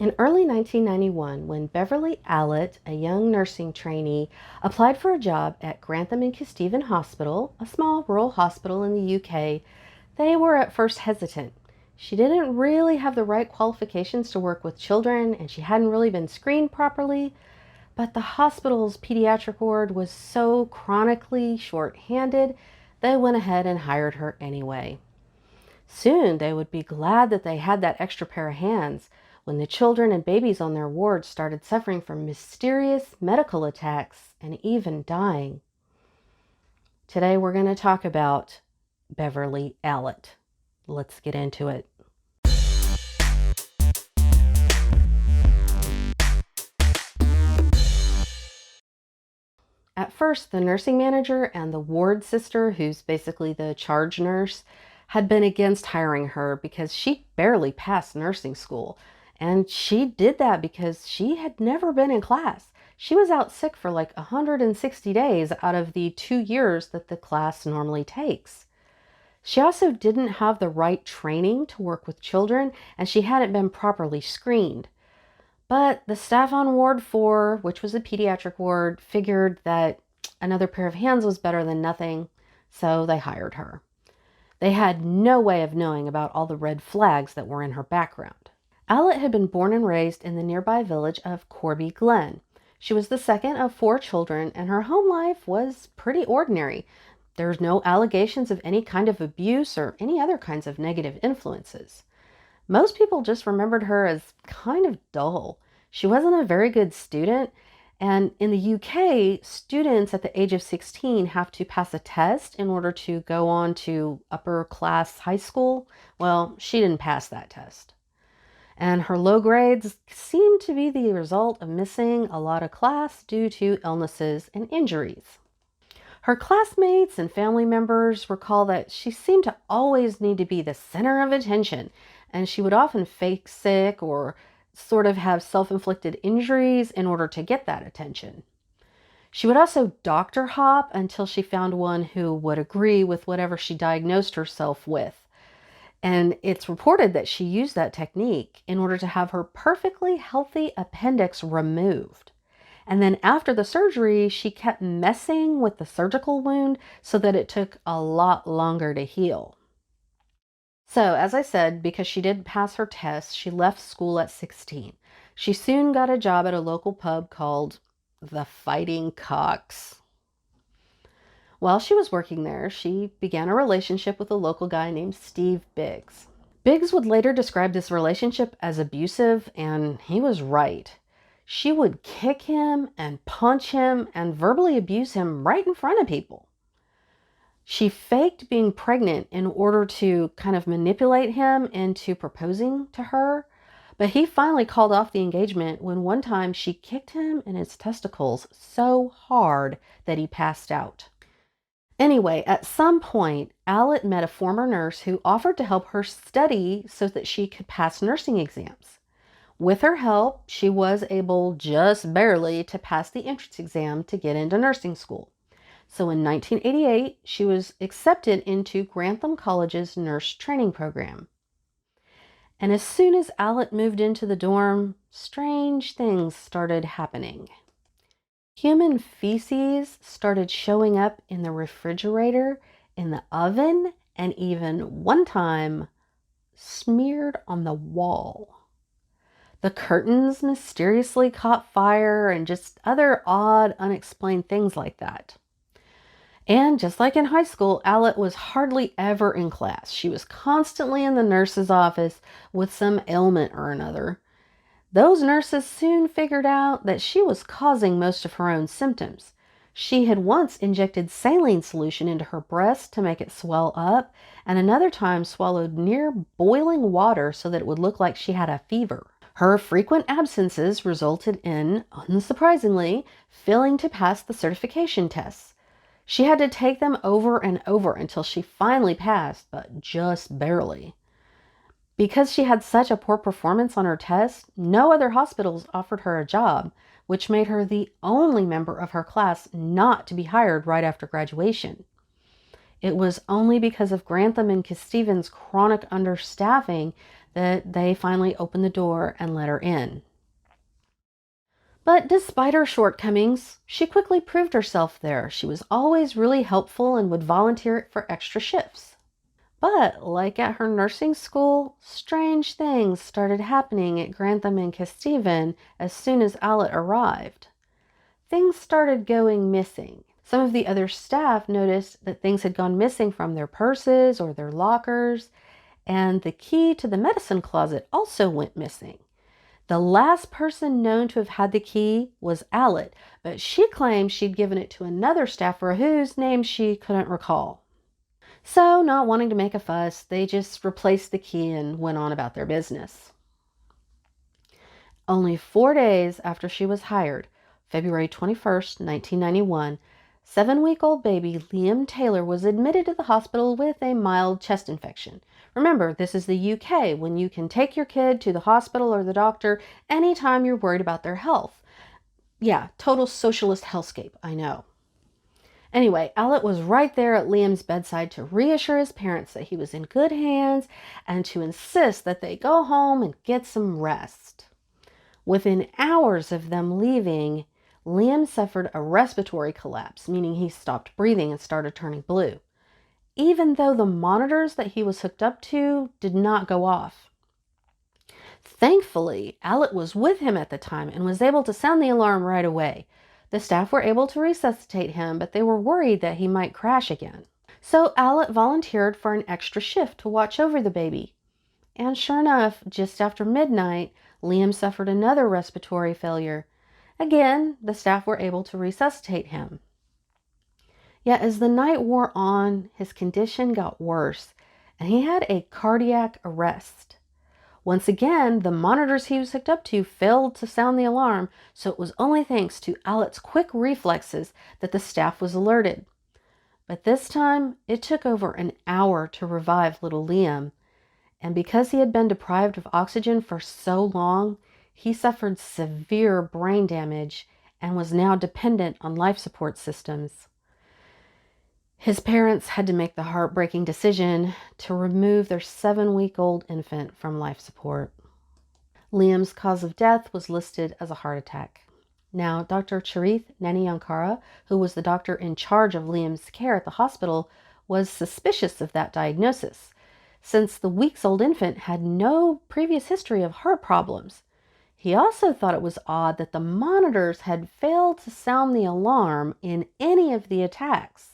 In early 1991, when Beverley Allitt, a young nursing trainee, applied for a job at Grantham and Kesteven Hospital, a small rural hospital in the UK, they were at first hesitant. She didn't really have the right qualifications to work with children, and she hadn't really been screened properly, but the hospital's pediatric ward was so chronically short-handed, they went ahead and hired her anyway. Soon they would be glad that they had that extra pair of hands when the children and babies on their ward started suffering from mysterious medical attacks and even dying. Today we're going to talk about Beverley Allitt. Let's get into it. At first, the nursing manager and the ward sister, who's basically the charge nurse, had been against hiring her because she barely passed nursing school. And she did that because she had never been in class. She was out sick for like 160 days out of the 2 years that the class normally takes. She also didn't have the right training to work with children, and she hadn't been properly screened. But the staff on Ward 4, which was a pediatric ward, figured that another pair of hands was better than nothing, so they hired her. They had no way of knowing about all the red flags that were in her background. Allitt had been born and raised in the nearby village of Corby Glen. She was the second of 4 children, and her home life was pretty ordinary. There's no allegations of any kind of abuse or any other kinds of negative influences. Most people just remembered her as kind of dull. She wasn't a very good student, and in the UK, students at the age of 16 have to pass a test in order to go on to upper class high school. Well, she didn't pass that test. And her low grades seemed to be the result of missing a lot of class due to illnesses and injuries. Her classmates and family members recall that she seemed to always need to be the center of attention, and she would often fake sick or sort of have self-inflicted injuries in order to get that attention. She would also doctor hop until she found one who would agree with whatever she diagnosed herself with. And it's reported that she used that technique in order to have her perfectly healthy appendix removed. And then after the surgery, she kept messing with the surgical wound so that it took a lot longer to heal. So, as I said, because she didn't pass her test, she left school at 16. She soon got a job at a local pub called the Fighting Cocks. While she was working there, she began a relationship with a local guy named Steve Biggs. Biggs would later describe this relationship as abusive, and he was right. She would kick him and punch him and verbally abuse him right in front of people. She faked being pregnant in order to kind of manipulate him into proposing to her, but he finally called off the engagement when one time she kicked him in his testicles so hard that he passed out. Anyway, at some point, Allitt met a former nurse who offered to help her study so that she could pass nursing exams. With her help, she was able just barely to pass the entrance exam to get into nursing school. So in 1988, she was accepted into Grantham College's nurse training program. And as soon as Allitt moved into the dorm, strange things started happening. Human feces started showing up in the refrigerator, in the oven, and even one time smeared on the wall. The curtains mysteriously caught fire and just other odd, unexplained things like that. And just like in high school, Allitt was hardly ever in class. She was constantly in the nurse's office with some ailment or another. Those nurses soon figured out that she was causing most of her own symptoms. She had once injected saline solution into her breast to make it swell up, and another time swallowed near boiling water so that it would look like she had a fever. Her frequent absences resulted in, unsurprisingly, failing to pass the certification tests. She had to take them over and over until she finally passed, but just barely. Because she had such a poor performance on her test, no other hospitals offered her a job, which made her the only member of her class not to be hired right after graduation. It was only because of Grantham and Kesteven's chronic understaffing that they finally opened the door and let her in. But despite her shortcomings, she quickly proved herself there. She was always really helpful and would volunteer for extra shifts. But like at her nursing school, strange things started happening at Grantham and Kesteven as soon as Allitt arrived. Things started going missing. Some of the other staff noticed that things had gone missing from their purses or their lockers, and the key to the medicine closet also went missing. The last person known to have had the key was Allitt, but she claimed she'd given it to another staffer whose name she couldn't recall. So, not wanting to make a fuss, they just replaced the key and went on about their business. Only 4 days after she was hired, February 21st, 1991, 7-week-old baby Liam Taylor was admitted to the hospital with a mild chest infection. Remember, this is the UK, when you can take your kid to the hospital or the doctor anytime you're worried about their health. Yeah, total socialist hellscape, I know. Anyway, Allitt was right there at Liam's bedside to reassure his parents that he was in good hands and to insist that they go home and get some rest. Within hours of them leaving, Liam suffered a respiratory collapse, meaning he stopped breathing and started turning blue, even though the monitors that he was hooked up to did not go off. Thankfully, Allitt was with him at the time and was able to sound the alarm right away. The staff were able to resuscitate him, but they were worried that he might crash again. So Allitt volunteered for an extra shift to watch over the baby. And sure enough, just after midnight, Liam suffered another respiratory failure. Again, the staff were able to resuscitate him. Yet as the night wore on, his condition got worse, and he had a cardiac arrest. Once again, the monitors he was hooked up to failed to sound the alarm, so it was only thanks to Allitt's quick reflexes that the staff was alerted. But this time, it took over an hour to revive little Liam, and because he had been deprived of oxygen for so long, he suffered severe brain damage and was now dependent on life support systems. His parents had to make the heartbreaking decision to remove their 7-week-old infant from life support. Liam's cause of death was listed as a heart attack. Now, Dr. Charith Naniyankara, who was the doctor in charge of Liam's care at the hospital, was suspicious of that diagnosis, since the weeks-old infant had no previous history of heart problems. He also thought it was odd that the monitors had failed to sound the alarm in any of the attacks.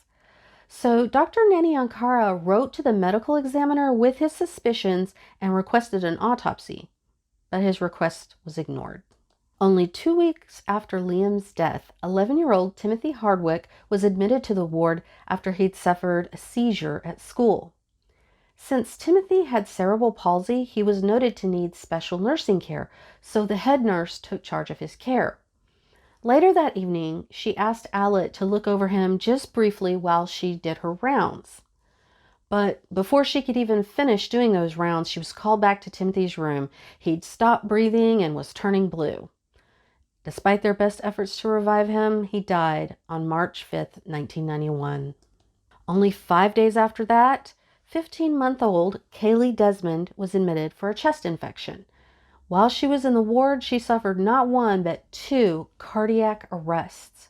So Dr. Naniyankara wrote to the medical examiner with his suspicions and requested an autopsy, but his request was ignored. Only 2 weeks after Liam's death, 11-year-old Timothy Hardwick was admitted to the ward after he'd suffered a seizure at school. Since Timothy had cerebral palsy, he was noted to need special nursing care, so the head nurse took charge of his care. Later that evening, she asked Allitt to look over him just briefly while she did her rounds. But before she could even finish doing those rounds, she was called back to Timothy's room. He'd stopped breathing and was turning blue. Despite their best efforts to revive him, he died on March 5th, 1991. Only 5 days after that, 15-month-old Kaylee Desmond was admitted for a chest infection. While she was in the ward, she suffered not 1 but 2 cardiac arrests.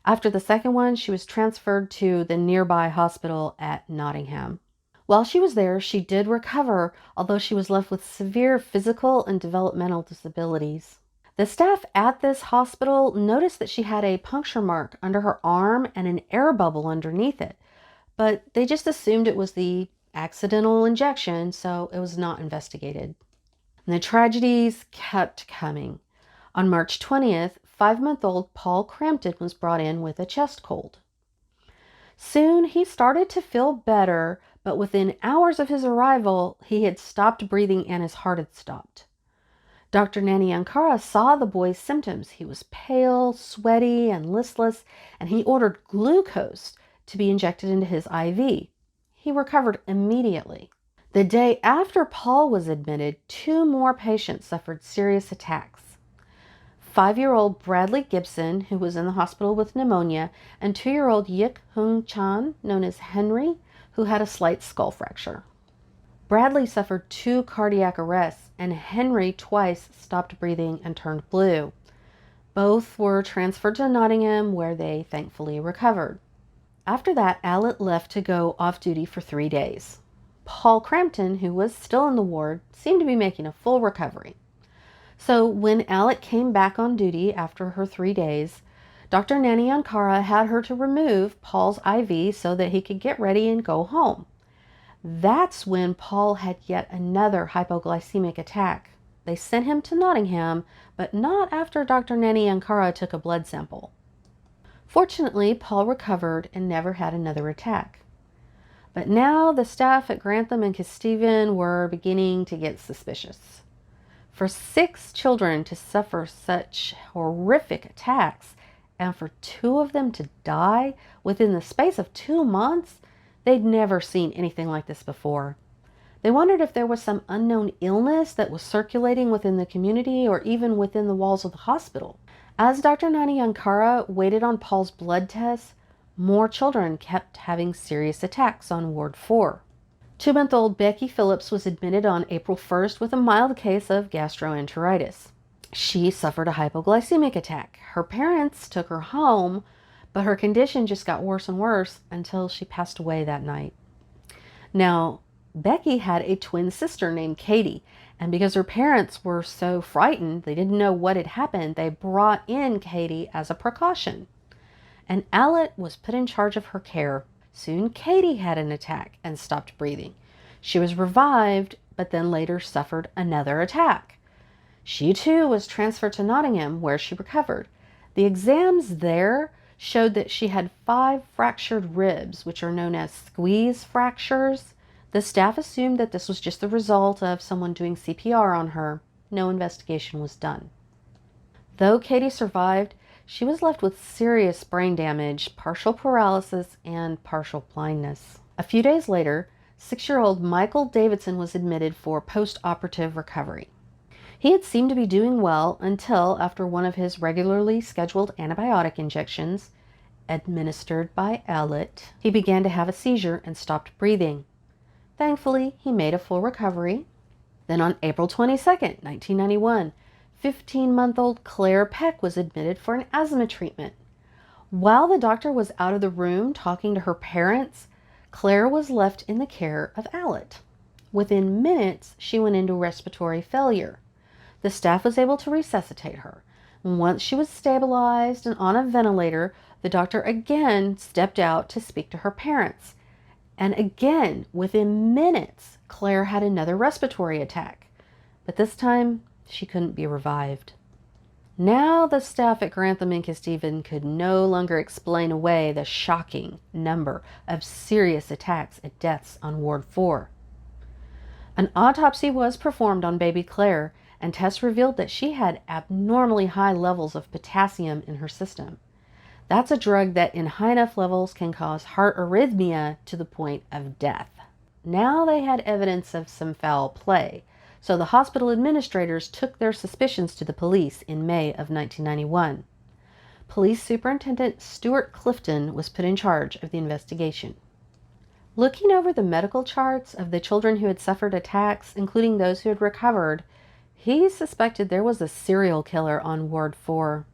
After the second one, she was transferred to the nearby hospital at Nottingham. While she was there, she did recover, although she was left with severe physical and developmental disabilities. The staff at this hospital noticed that she had a puncture mark under her arm and an air bubble underneath it, but they just assumed it was the accidental injection, so it was not investigated. And the tragedies kept coming. On March 20th, 5-month-old Paul Crampton was brought in with a chest cold. Soon he started to feel better, but within hours of his arrival, he had stopped breathing and his heart had stopped. Dr. Naniyankara saw the boy's symptoms. He was pale, sweaty, and listless, and he ordered glucose to be injected into his IV. He recovered immediately. The day after Paul was admitted, 2 more patients suffered serious attacks. 5-year-old Bradley Gibson, who was in the hospital with pneumonia, and 2-year-old Yik Hung Chan, known as Henry, who had a slight skull fracture. Bradley suffered 2 cardiac arrests, and Henry twice stopped breathing and turned blue. Both were transferred to Nottingham, where they thankfully recovered. After that, Allitt left to go off duty for 3 days. Paul Crampton, who was still in the ward, seemed to be making a full recovery. So when Allitt came back on duty after her 3 days, Dr. Nanny Ankara had her to remove Paul's IV so that he could get ready and go home. That's when Paul had yet another hypoglycemic attack. They sent him to Nottingham, but not after Dr. Nanny Ankara took a blood sample. Fortunately, Paul recovered and never had another attack. But now the staff at Grantham and Kesteven were beginning to get suspicious. For 6 children to suffer such horrific attacks, and for 2 of them to die within the space of 2 months, they'd never seen anything like this before. They wondered if there was some unknown illness that was circulating within the community or even within the walls of the hospital. As Dr. Nanny Ankara waited on Paul's blood tests, more children kept having serious attacks on Ward 4. 2-month-old Becky Phillips was admitted on April 1st with a mild case of gastroenteritis. She suffered a hypoglycemic attack. Her parents took her home, but her condition just got worse and worse until she passed away that night. Now, Becky had a twin sister named Katie, and because her parents were so frightened, they didn't know what had happened, they brought in Katie as a precaution. And Allitt was put in charge of her care. Soon Katie had an attack and stopped breathing. She was revived, but then later suffered another attack. She too was transferred to Nottingham, where she recovered. The exams there showed that she had 5 fractured ribs, which are known as squeeze fractures. The staff assumed that this was just the result of someone doing CPR on her. No investigation was done. Though Katie survived, she was left with serious brain damage, partial paralysis, and partial blindness. A few days later, 6-year-old Michael Davidson was admitted for post-operative recovery. He had seemed to be doing well until, after one of his regularly scheduled antibiotic injections, administered by Allitt, he began to have a seizure and stopped breathing. Thankfully, he made a full recovery. Then on April 22nd, 1991, 15-month-old Claire Peck was admitted for an asthma treatment. While the doctor was out of the room talking to her parents, Claire was left in the care of Allitt. Within minutes, she went into respiratory failure. The staff was able to resuscitate her. Once she was stabilized and on a ventilator, the doctor again stepped out to speak to her parents. And again, within minutes, Claire had another respiratory attack. But this time, she couldn't be revived. Now the staff at Grantham and Kesteven could no longer explain away the shocking number of serious attacks and deaths on Ward 4. An autopsy was performed on baby Claire, and tests revealed that she had abnormally high levels of potassium in her system. That's a drug that in high enough levels can cause heart arrhythmia to the point of death. Now they had evidence of some foul play, so the hospital administrators took their suspicions to the police in May of 1991. Police Superintendent Stuart Clifton was put in charge of the investigation. Looking over the medical charts of the children who had suffered attacks, including those who had recovered, he suspected there was a serial killer on Ward 4.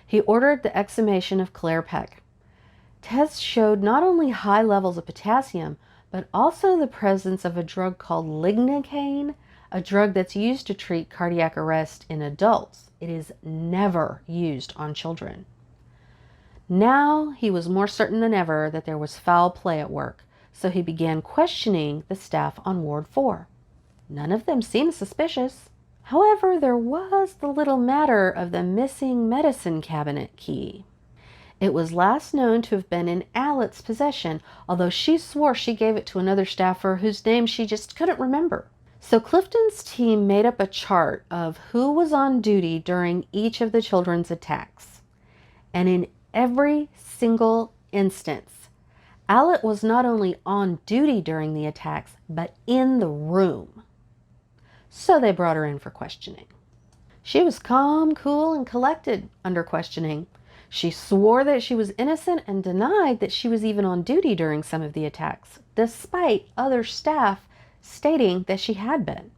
He ordered the exhumation of Claire Peck. Tests showed not only high levels of potassium, but also the presence of a drug called lignocaine, a drug that's used to treat cardiac arrest in adults. It is never used on children. Now he was more certain than ever that there was foul play at work, so he began questioning the staff on Ward 4. None of them seemed suspicious. However, there was the little matter of the missing medicine cabinet key. It was last known to have been in Allitt's possession, although she swore she gave it to another staffer whose name she just couldn't remember. So Clifton's team made up a chart of who was on duty during each of the children's attacks. And in every single instance, Allitt was not only on duty during the attacks, but in the room. So they brought her in for questioning. She was calm, cool, and collected under questioning. She swore that she was innocent and denied that she was even on duty during some of the attacks, despite other staff stating that she had been.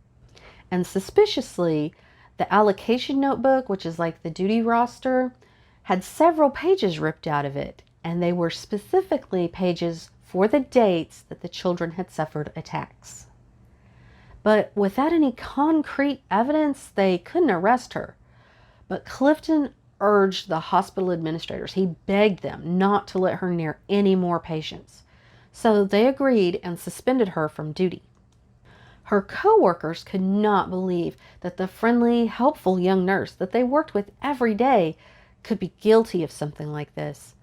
And suspiciously, the allocation notebook, which is like the duty roster, had several pages ripped out of it, and they were specifically pages for the dates that the children had suffered attacks. But without any concrete evidence, they couldn't arrest her. But Clifton urged the hospital administrators, he begged them not to let her near any more patients. So they agreed and suspended her from duty. Her co-workers could not believe that the friendly, helpful young nurse that they worked with every day could be guilty of something like this.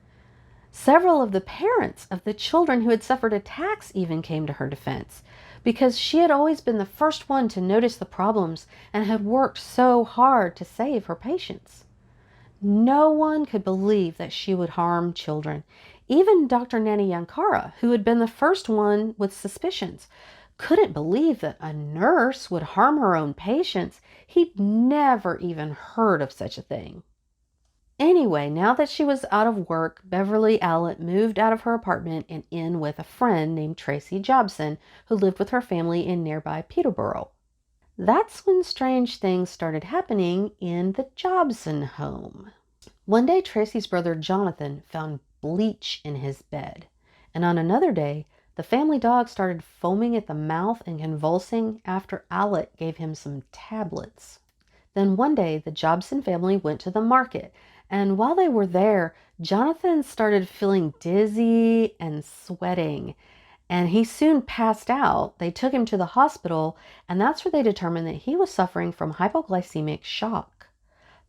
Several of the parents of the children who had suffered attacks even came to her defense, because she had always been the first one to notice the problems and had worked so hard to save her patients. No one could believe that she would harm children. Even Dr. Nani Yankara, who had been the first one with suspicions, couldn't believe that a nurse would harm her own patients. He'd never even heard of such a thing. Anyway, now that she was out of work, Beverley Allitt moved out of her apartment and in with a friend named Tracy Jobson, who lived with her family in nearby Peterborough. That's when strange things started happening in the Jobson home. One day, Tracy's brother Jonathan found bleach in his bed, and on another day, the family dog started foaming at the mouth and convulsing after Allitt gave him some tablets. Then one day, the Jobson family went to the market, and while they were there, Jonathan started feeling dizzy and sweating, and he soon passed out. They took him to the hospital, and that's where they determined that he was suffering from hypoglycemic shock.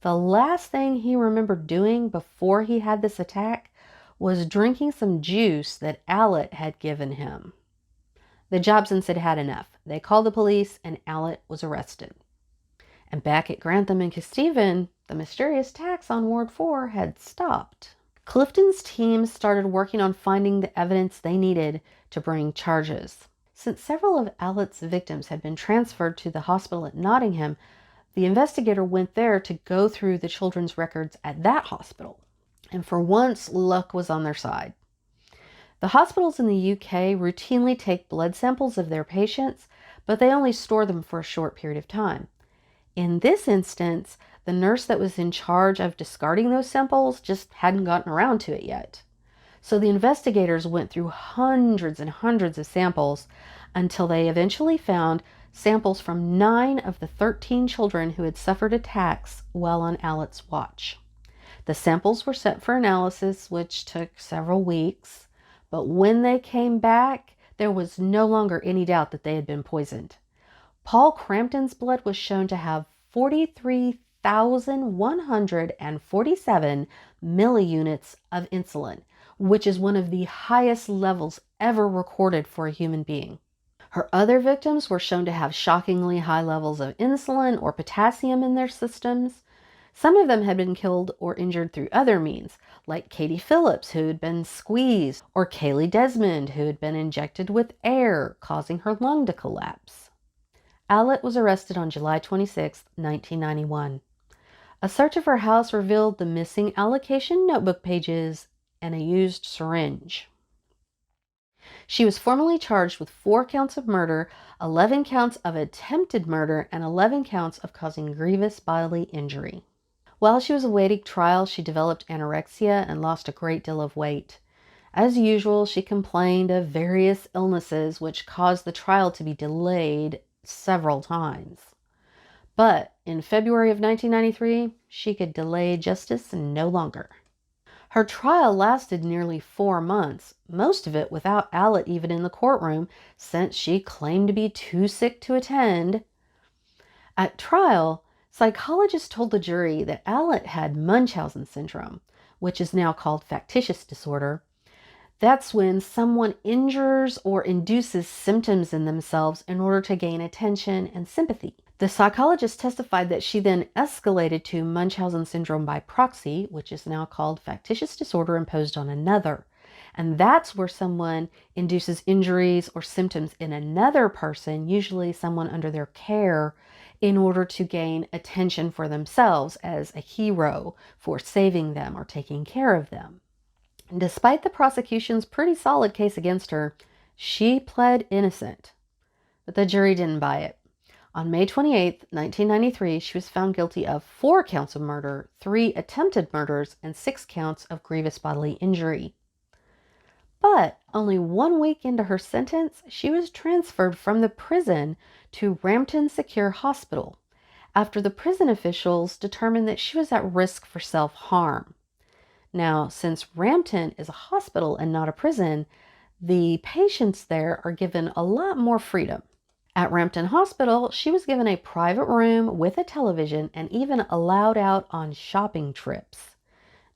The last thing he remembered doing before he had this attack was drinking some juice that Allitt had given him. The Jobsons had had enough. They called the police, and Allitt was arrested. And back at Grantham and Kesteven, the mysterious attacks on Ward 4 had stopped. Clifton's team started working on finding the evidence they needed to bring charges. Since several of Allitt's victims had been transferred to the hospital at Nottingham, the investigator went there to go through the children's records at that hospital. And for once, luck was on their side. The hospitals in the UK routinely take blood samples of their patients, but they only store them for a short period of time. In this instance, the nurse that was in charge of discarding those samples just hadn't gotten around to it yet. So the investigators went through hundreds and hundreds of samples until they eventually found samples from 9 of the 13 children who had suffered attacks while on Allitt's watch. The samples were sent for analysis, which took several weeks, but when they came back, there was no longer any doubt that they had been poisoned. Paul Crampton's blood was shown to have 43,147 milliunits of insulin, which is one of the highest levels ever recorded for a human being. Her other victims were shown to have shockingly high levels of insulin or potassium in their systems. Some of them had been killed or injured through other means, like Katie Phillips, who had been squeezed, or Kaylee Desmond, who had been injected with air, causing her lung to collapse. Allitt was arrested on July 26, 1991. A search of her house revealed the missing allocation notebook pages and a used syringe. She was formally charged with 4 counts of murder, 11 counts of attempted murder, and 11 counts of causing grievous bodily injury. While she was awaiting trial, she developed anorexia and lost a great deal of weight. As usual, she complained of various illnesses which caused the trial to be delayed several times. But in February of 1993, she could delay justice no longer. Her trial lasted nearly 4 months, most of it without Allitt even in the courtroom, since she claimed to be too sick to attend. At trial, psychologists told the jury that Allitt had Munchausen Syndrome, which is now called Factitious Disorder. That's when someone injures or induces symptoms in themselves in order to gain attention and sympathy. The psychologist testified that she then escalated to Munchausen Syndrome by proxy, which is now called Factitious Disorder Imposed on Another. And that's where someone induces injuries or symptoms in another person, usually someone under their care, in order to gain attention for themselves as a hero for saving them or taking care of them. And despite the prosecution's pretty solid case against her, she pled innocent. but the jury didn't buy it. On May 28, 1993, she was found guilty of 4 counts of murder, 3 attempted murders, and 6 counts of grievous bodily injury. But only 1 week into her sentence, she was transferred from the prison to Rampton Secure Hospital after the prison officials determined that she was at risk for self-harm. Now, since Rampton is a hospital and not a prison, the patients there are given a lot more freedom. At Rampton Hospital, she was given a private room with a television and even allowed out on shopping trips.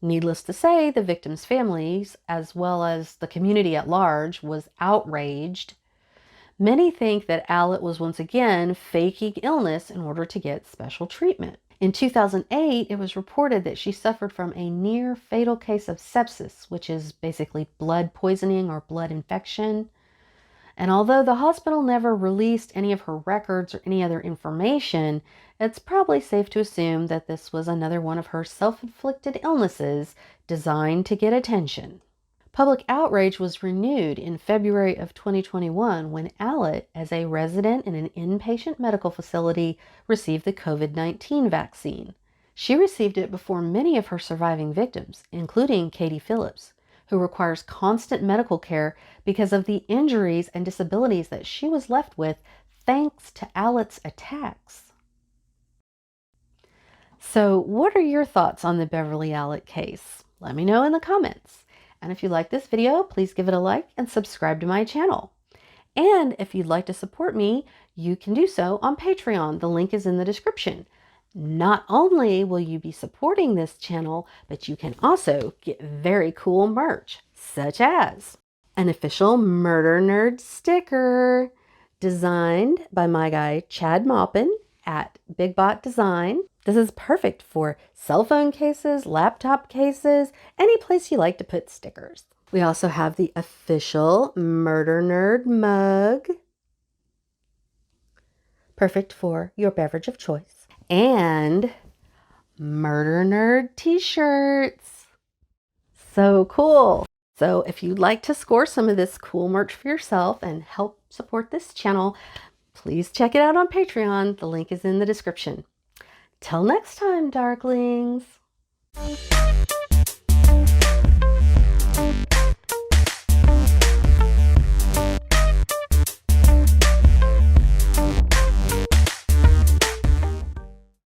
Needless to say, the victims' families, as well as the community at large, was outraged. Many think that Allitt was once again faking illness in order to get special treatment. In 2008, it was reported that she suffered from a near-fatal case of sepsis, which is basically blood poisoning or blood infection. And although the hospital never released any of her records or any other information, it's probably safe to assume that this was another one of her self-inflicted illnesses designed to get attention. Public outrage was renewed in February of 2021 when Allitt, as a resident in an inpatient medical facility, received the COVID-19 vaccine. She received it before many of her surviving victims, including Katie Phillips, who requires constant medical care because of the injuries and disabilities that she was left with thanks to Allitt's attacks. So, what are your thoughts on the Beverley Allitt case? Let me know in the comments. And if you like this video, please give it a like and subscribe to my channel. And if you'd like to support me, you can do so on Patreon. The link is in the description. Not only will you be supporting this channel, but you can also get very cool merch, such as an official Murder Nerd sticker designed by my guy Chad Maupin at Big Bot Design. This is perfect for cell phone cases, laptop cases, any place you like to put stickers. We also have the official Murder Nerd mug, perfect for your beverage of choice. And Murder Nerd t-shirts. So cool. So if you'd like to score some of this cool merch for yourself and help support this channel, please check it out on Patreon. The link is in the description. Till next time, Darklings.